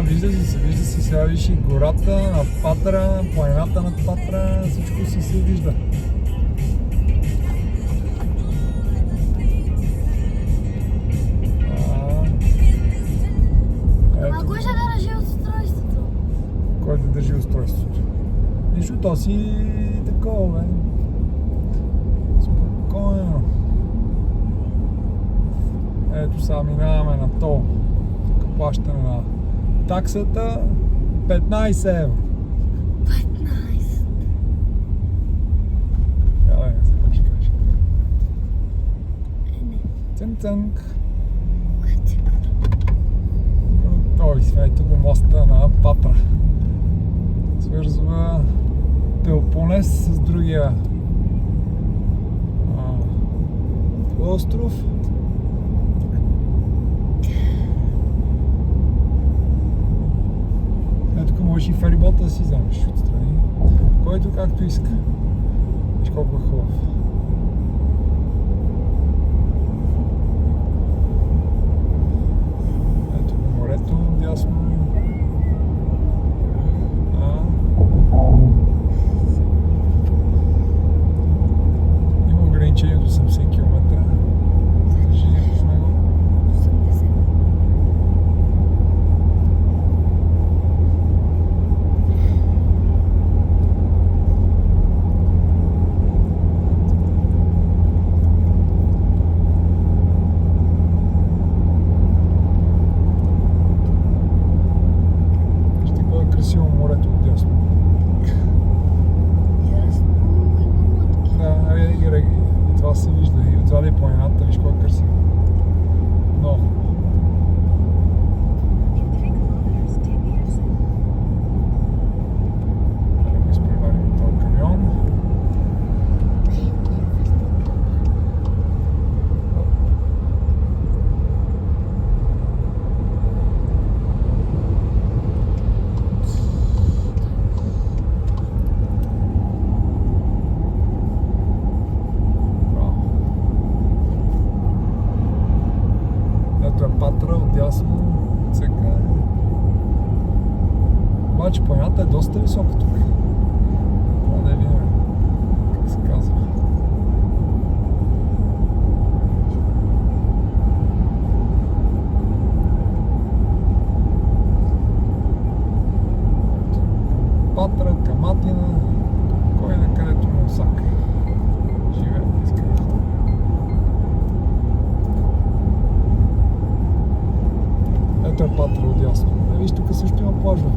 Вижда си, сега виж и гората на Патра, планината на Патра, всичко си се вижда. Ама кой ще държи устройството? Кой да държи устройството? Нищо, то си такова, бе. Спокойно. Ето сега минаваме на тол. Тук плащане на таксата 15 евро. 15. Я да се кажеш. Не. Цънк-цънк. Той ето го моста на Патра. Свързва Пелопонес с другия остров. Ето тук можеш и ферибота да си вземеш отстрани, който както иска. Виж колко е хубав. Ето морето дясно. Има ограничение до 80 км. Движението с него. 80. Вижте какво е красиво морето отдясно. Да, и това се вижда. И отзади е планината, виж колко е красиво. Много. Да го изпреварим този камион. Ето е Патра отдясно, цека. Обаче планината е доста висока тук. Това да видим как се казва. Патра, Каматина, кой на където му усака. Живее, иска да ходи. Ето е Патра отдясно. Виж, тук също има плажове.